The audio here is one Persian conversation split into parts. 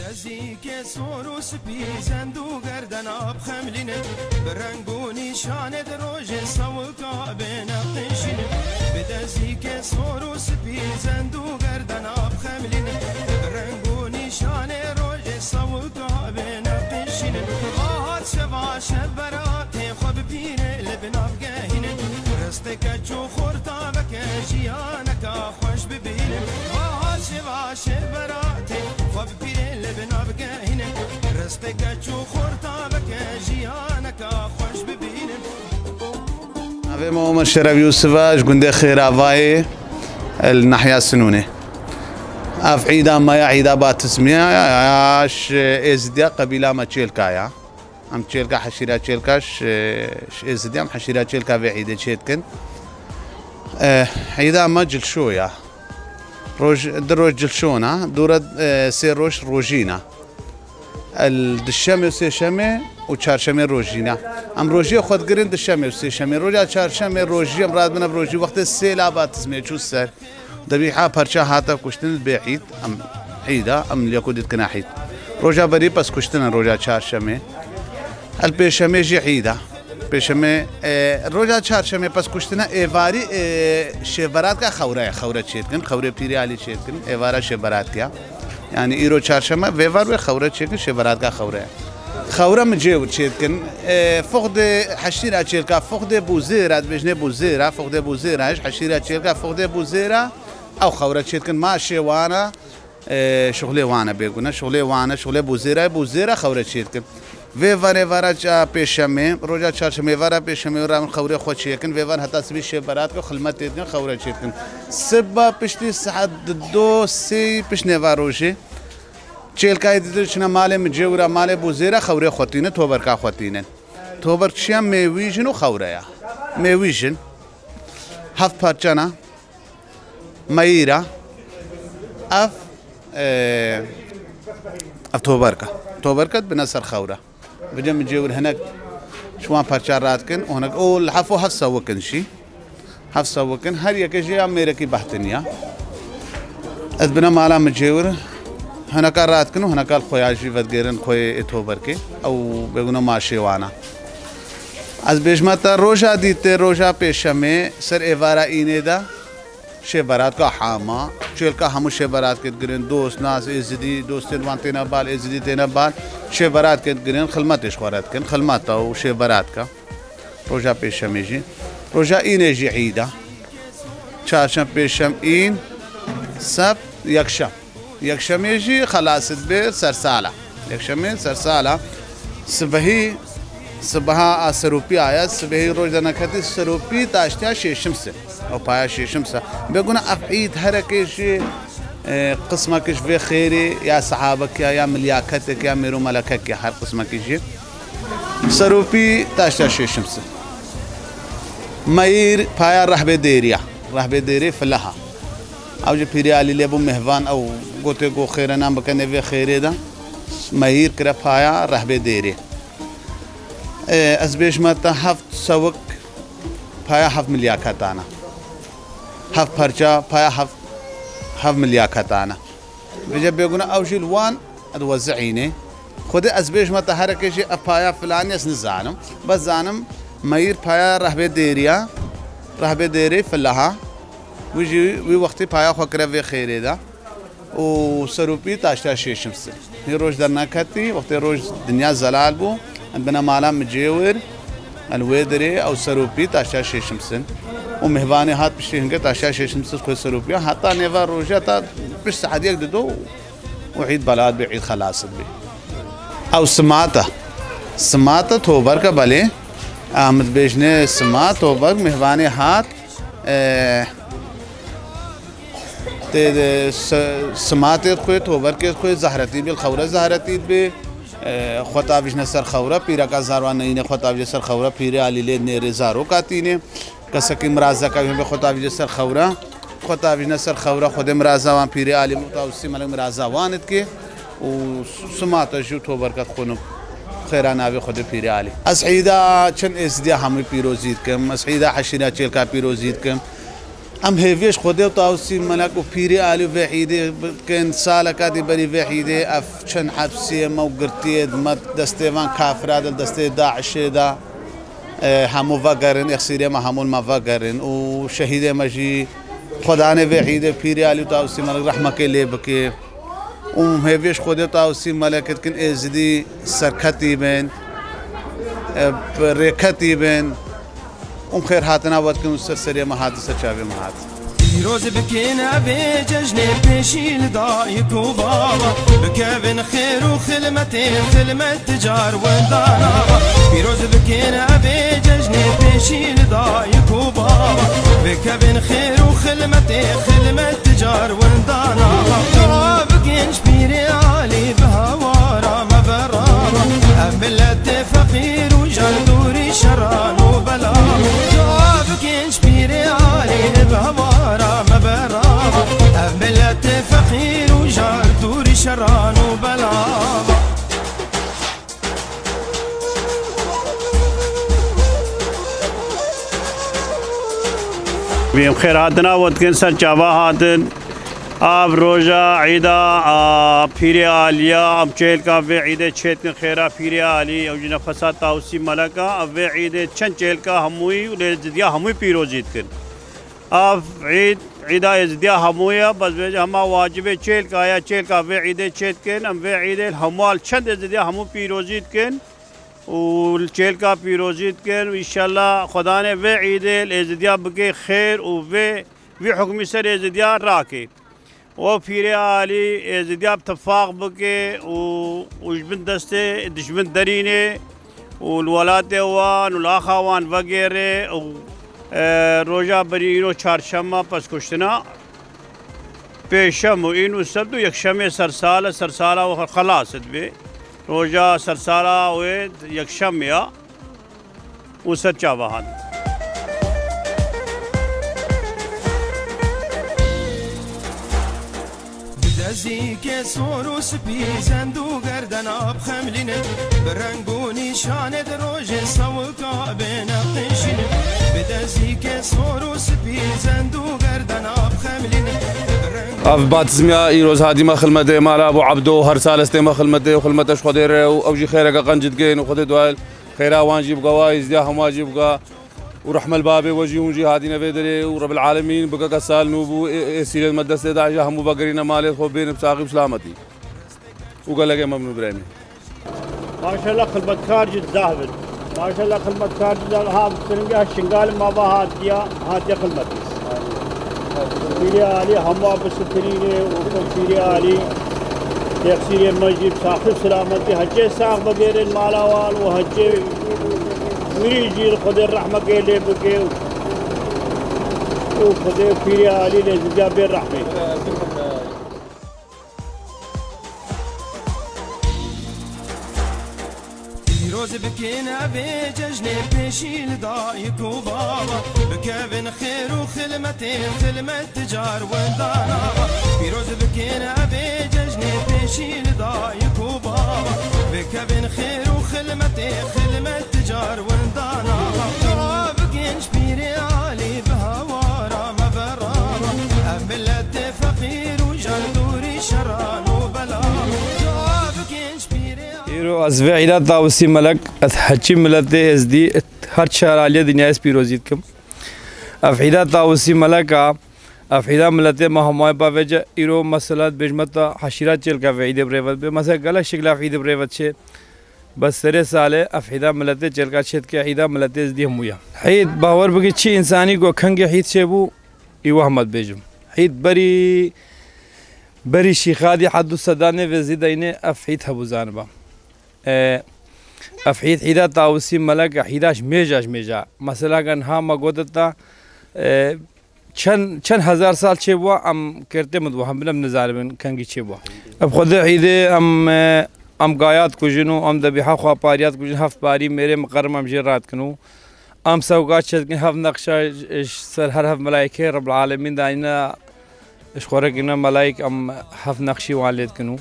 بدزیک سروس پیزند و گردن آب خملینه برنگونی شانه دروژ سوکا بنقشینه بدزیک سروس پیزند و گردن آب خملینه برنگونی شانه روژ سوکا بنقشینه آهات شواش برات خوب پیره لبناب گهینه رستک چو خورتا بکشیانک خوش ببینه آهات شواش برات خوب پیره لبناب گهینه رستک چو خورتا بکشیانک خوش ببینه أبي محمد شرف يوسف جندي خير أفاي الناحية السنونة أف عيدا ما يا عيدا باتسمية عاش إزديا قبيلة ما تشيلكايا أم تشيلكا حشيرة تشيلكاش إزديا أم حشيرة تشيلكا في عيدا تشيتكن عيدا ما جلشويا دروج جلشونا دورة سيروش روجينا الدشمه و سهشمه و چهارشنبه روژینا ام روژی خود گرین دشمه و سهشنبه روژا چهارشنبه روژی ام راد من روژی وقت سیلابات اسمه چو سر دبیحه پرچه هاتا کشتن بعید ام عیدا ام لیاکودت کناحید روژا بری پس کشتن روژا چهارشنبه الپیشمه جی عیدا پیشمه روژا چهارشنبه پس کشتن ایواری شبرات کا خوره چیت کن خوره پیری علی چیت کن ایوارا شبرات کیا يعني إيرو چهارشنبه ويفار وخورة تشيكن شبرات كا خورة مجيور تشيكن فقد حشيرة تشيلكا فقد بوزيرة بجنة بوزيرة فقد بوزيرة إيش حشيرة تشيلكا فقد بوزيرة أو خورة تشيكن ماشي وانا شغلي وانا بيقولنا شغلي بوزيرة خورة تشيكن ويفار جا بيشمه روجا چهارشنبه وارا بيشمه ورا من خوره خود تشيكن ويفار حتى سبي شبرات كو خدمت تيكن خورة تشيكن سبا پشتی ساعت 2-3 پیش نواروجی چیلکای دیدرشنا مال مجورا مال بوزیرا خوره خوتینه توبر کا خوتینه توبر چیا میویجن و خوره یا میویجن هفت پرچنا مایرا اف توبر کا بنصر خوره بجم مجور هناك شوان پرچارات کن هناك اول حفو هفت سوکن شی هفت سوكن هر يكجي أمريكي بحتنيا أذبنا مالا مجيور هنا كارات كنو هنا كال خوياجي ودغيرن خوي إتوبركي أو بيقولنا ماشي وانا از بيجماتا روجا ديته روجا بيشمه سر إيوارا إينه دا شبرات کا حاما چيل کا همو شبرات كت گرين دوست ناس إزدي دوستين وانتينا بال إزدي تينا بال شبرات كت گرين خلماتش خورات كن خلماتا و شبرات کا روجا بيشمه جي روجا إينه جي عيدا چهارشنبه پیشم این سبت یکشم يجي خلاص البير سرسالة يكشم سرسالة صبحا سروبي آيات صبحي روجا نكتي سروبي تاشتيا شيشمسة أو بايا شيشمسة بيقولنا أفعيد هركيش قسمك في خيري يا صحابك يا ملياكتك يا ميرو ملكك يا هر قسمك يجي سروبي تاشتيا شيشمسة ماير بايا رهبة ديري فلها او جو پیری علی لبو مهوان او گوته گو خیر نام بکنه و خیره دا مایر کرا پایا رهبه دیری از بیش متا هفت سوک پایا هفت ملیاکتانا هفت پرچا پایا هفت ملیاکتانا بجا بيقولنا او جيل وان ادوزعينه خود از بیش متا هر کشی پایا فلانی اس نزانم بس زانم مایر پایا رهبه دیری فلها وی وقتی پایا خو کرا و خیره دا و سروپی تاشتا شیشمسه هی روز در نکتی وقتی روز دنیا زلال بو بنا مالا مجیور الویدری او سروپی تاشتا شیشمسه و مهوانی هات پشتی هنگه تاشتا شیشمسه خود سروپی حتی نیوا روزا تا پشت ساعت یک دو و عید بلاد بی عید خلاصت بی او سماتا توبر کا بله احمد بیشنه سمات توبر مهوانی هات سماتت خوی توبر که خوی زهرتی بیل خوره زهرتی بی خطابش نسر خوره پیرا کا زاروان نینه خطابش سر خوره پیره علیله نیر زارو کاتینه کسکی مرازا کا به خطابش سر خوره خطابش نسر خوره خود مرازا وان پیره علی متوسی ملک مرازا وانت که و سمات جو توبر کا خونو خيرنا أبي خد بيري علي أسعيدا كن إزديا همي بيروزيد كم أسعيدا حشينا تشيل كا بيروزيد كم ام هيفيش خديو طاوسي ملك وبيري علي وحيدي كان سالك هذه بني وحيدي افشن حبسي موقرتي مد دستيفان كافر هذا دستي داعش دا همو فقرن اخسيري ما همون ما فقرن وشهيدي مجي خدانه وحيدي بيري علي طاوسي ملك رحمه كلي بكي هيفيش خديو طاوسي ملك كن ازدي سركتي بين ريكتي بين خير هاتنا وقتكم سرسرية محادثة شابي محادثة روز بكينا بججني بشيل ضايق وبابا بكابن خير وخلمتي خلمة تجار وندانا روز بكينا بججني بشيل ضايق وبابا بكابن خير وخلمتي خلمة تجار وندانا بكين شبيري علي بهوارا ما برابا أملت فقير وجندوري شران وبلا بكين شبيري علي بهوارا ما برابا أملت فقير وجندوري شران وبلا بيم خير هاتنا ودكن سر چاوا هاتن آب روزا عيدا پيري آليا ام چهل کا و عيد چهت خيرا پيري آلي او جنا فساد تاوسي ملكا و عيد چن چهل کا هموي ولزديا هموي پیروزيت کن آب عيدا ازديا همويا بس هما واجب چهل کا یا چهل کا و عيد چهت کن ام و عيد الهموال چند ازديا همو پیروزيت کن والچهل کا پیروزيت کن و انشاءالله خدا نے و عيد الازديا بكي خير و حكمي سر ازديا راكي وفيري علي ازدياب اتفاق بكي وجبن دستي دشمن دريني والولاد وان والاخوان وغيره روجا برينو چهارشنبه پس کشتنا پیشم و اینو سبدو یکشنبه سرساله و خلاصت بي روجا سرساله و یکشنبه و سرچاوهان دزيك سوروس بي زندو گردن آب خملين برنگوني شان دروج سوكا بين قشين بدزيك سوروس بي زندو گردن آب خملين اف باتزميا ايروز هادي ما خلمته مال ابو عبدو هر سالسته ما خلمته وخلمته خدير اوجي خيرك قنجد جين وخدي دوال خيرا وانجي بقوايز ديا هم واجب بقى ورحمة البابي وجي ونجي هادينا فيدري ورب العالمين بقى كسال نوبو سيرة المدرسة داعشة هم بقرينا مالي خوبين بساقي بسلامتي وقال لك يا ممنون ابراهيم ما شاء الله خدمة خارج الزاهد ما شاء الله خدمة خارج الزاهد هذا سرنجا الشنغال ما بها هادية خدمتي فيري علي هم بسفريني وفيري علي تفسير المسجد ساقي بسلامتي هجي ساق بغير المالوال وهجي ويجي خدي الرحمة كيلي بكي وخدي فيري علي لزجاب الرحمة روز بكينا بججني بشيل ضايق وبابا بكابن خير وخلمتي خلمة تجار وندانا روز بكينا بججني بشيل ضايق وبابا بكابن خير وخلمتي خلمة تجار وندانا بكين شبيري علي بهوارا ما برابا أملت فقير وجندوري شران وبلا بكين شبيري ايرو از وعيدات طاوسي ملك اتحكي ملته ازدي هر شهر عليه دنيا اس بيروزيتكم افعيدات طاوسي ملك افعيدا ملته ما هماي باوجه ايرو مسلات بجمتا حشيرات چل کا وعيد بريوت به مثلا غلط شكل افعيد بريوت شه بس سري ساله افعيدا ملته چل کا شت کے افعيدا ملته ازدي همويا حيد باور بگي چي انساني گو خنگ حيد شبو ايو احمد بيجم حيد بري شيخادي حد السدانه وزيدينه افعيد ابو زانبا افعيد حيدا طاوسي ملك حيداش ميجا مثلا كان ها گودتا چند هزار سال چه بوا ام کرتے مدو هم بنم نظاربن کنگی چه بوا اب خود عیده ام گایات کجنو ام دبیحه خوا پاریات کجن هفت پاری میره مقرم ام جرات کنو ام سوقات شد کن هفت نقشه سر هر هفت ملائکه رب العالمین داینا اشخوره کنا ملائک ام هفت نقشی والد کنو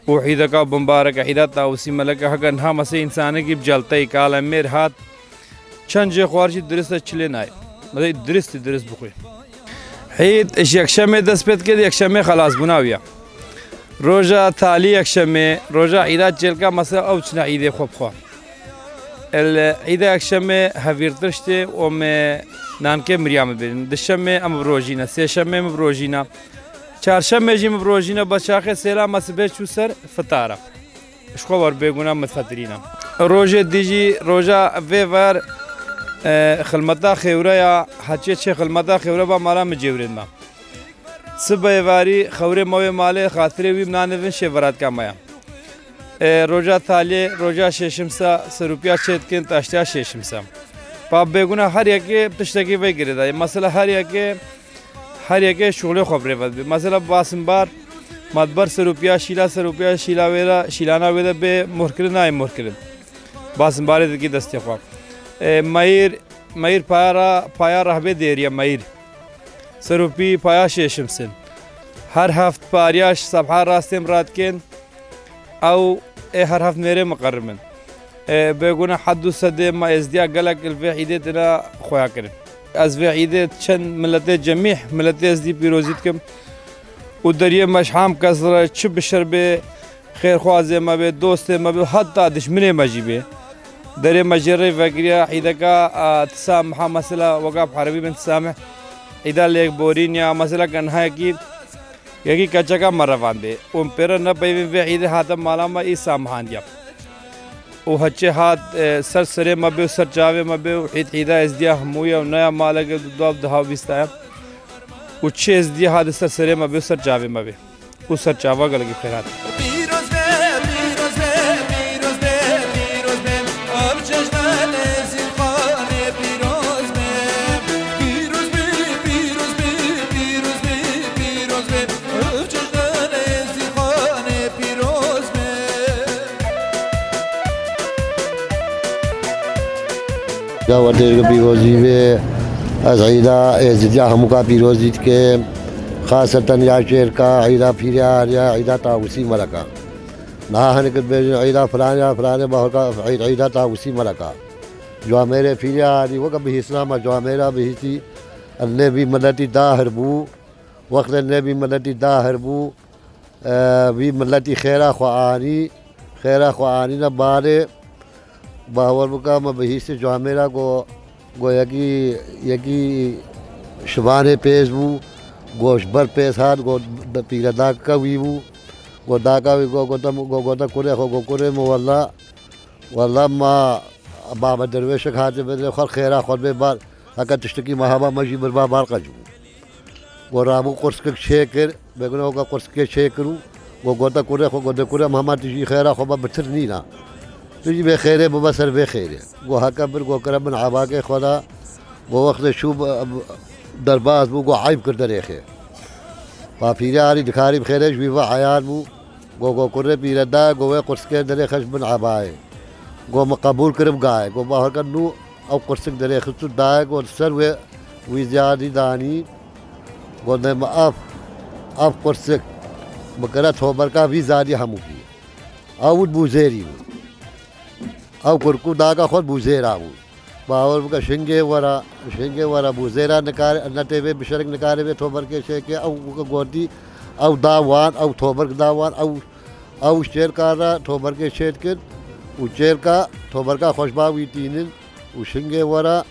و عیده کا بمبارک عیده طاوسی ملک حقن ها مسه انسانه کی جلته کال میر هات چند جه خوارجی درست چله نای مده درست بخوی عيد ايش يكشمه دسبت كده يكشمه خلاص بناوية روجا تالي يكشمه روجا عيدات جلقا مثلا او تشنا عيدي خوب خوا العيد يكشمه هفيرتشتي وم نانكي مريم بين دشمه ام بروجينا سيشمه مبروجينا چهارشنبه جي مبروجينا بشاخه سيلا مسبه چوسر فتاره اشخور بيگونا متفترينا روجا ديجي روجا فيفر خلمتا خيوره يا حچه چه خلمتا خيوره با مالا مجورين ما سبه واري خوري موي ماله خاطري وي منانوين شورات کا مایا روجا ثالي روجا ششمسا سروپیا چتكن تاشتا ششمسا پا بيگونا هر يكي تشتكي وي گردا مثلا هر يكي شغل خبره ود مثلا باسمبار مدبر سروپیا شیلا ویلا شیلانا ویلا به مرکرنا مرکرن باسمبار کی دستی خوا مایر پایا رهبه دیریا مایر سروپی پایا ششمسن هر هفت پاریاش صبح راستم راتکن او هر هفت میره مقرمن بگونا حدو سده ما ازدیا گلک الفی عیدتنا خویا کرن از في عيدات چند ملت جميع ملت ازدی پیروزیت کم و دریه مشحام کسر چه بشر به خیر خوازه ما به دوست ما به حتی دشمنه مجیبه دریه مجره وگریا عیده کا تسامح مثلا وقاب حربی بن تسامح عیده لیک بورین یا مثلا کنها یکی کچا کا مروان دے ام پر نہ پیوین في عیده حاتم مالا ما ای سامحان دیا و هچه هات سر سره ما به سر چاوه ما به عیده ازدیا همویا و نیا مالا که دواب دهاو بیستا و چه ازدیا هات سر سره ما به سر چاوه ما به و سر چاوه گلگی خیرات ودیر پیروزی و از عیدا ازدیا همو کا پیروزی که خاصتا یا شیر کا عیدا پیریا یا عیدا تاوسی ملکا نہ ہن کہ عیدا فلانے بہر کا عیدا تاوسی ملکا جو میرے پیریا دی وہ کبھی اسلام جو میرا بھی تھی نے بھی ملتی دا ہربو وقت نے بھی ملتی دا ہربو بھی ملتی خیرہ خوانی نہ بارے باور بکا میں بہی سے جو میرا گو یکی شبان پیز بو گوش بر پیز ہاتھ گو پیرا دا کا وی بو گو دا کا وی گو دا کرے گو کرے مو والله ما بابا درویش کھاتے بدلے خور خیرہ خور بے بار اگر تشتکی محابا مجی بربا بار قجو گو رابو قرص کے شیکر بیگنہ ہوگا قرص کے شیکرو گو دا کرے گو دا کرے محمد تجی خیرہ خور بتر نینا تجي بخير ببصر بخير جو هكبر جو كرم عباك خدا جو وقت شو درباز بو جو عيب كردر يا خير ففي علي دخاري بخير جو عيال بو جو كره بيردا جو قرص كردر خش بن عباي جو مقبول كرم جاي جو باهر كنو او قرص كردر خش داي جو سر وزيادي داني جو نم اف قرص بكرت هو بركا في زادي هموكي اود بوزيري او کرکو داگا خود بوزیرا بود باور کا شنگے ورا بوزیرا نکار نتے وے بشرک نکارے وے تھوبر کے شے او گوردی او داوان او تھوبر داوان او شیر کارا تھوبر کے شیر کے او چیر کا تھوبر کا خوشبا وی تین او شنگے ورا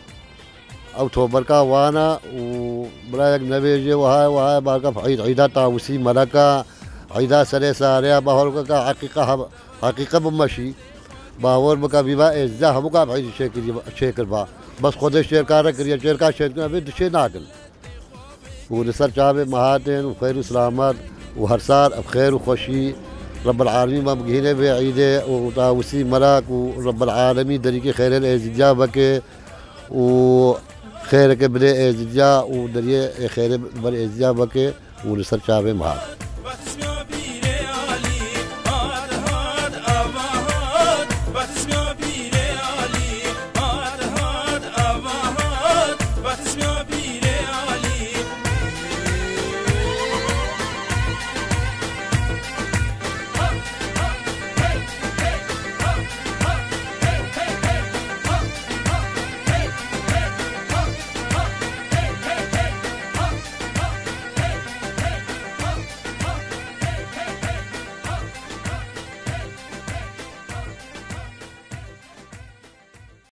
او تھوبر کا وانا او برا ایک نوے جے وہا بار کا عیدا تاوسی ملکا عیدا سرے ساریا باور کا حقیقہ بمشی باور بکا بیبا ازا همو کا بعید شکر با بس خود شیر کار کریے شیر کا شیر ابھی دشے ناگل وہ نصر چاہے مہاتن و خیر و سلامت و ہر سال اب خیر و خوشی رب العالمین ما بگینے بے عید و تاوسی ملاک و رب العالمین دریقے خیر الازجا بکے و خیر کے بلے ازجا و دریے خیر بل ازجا بکے وہ نصر چاہے مہات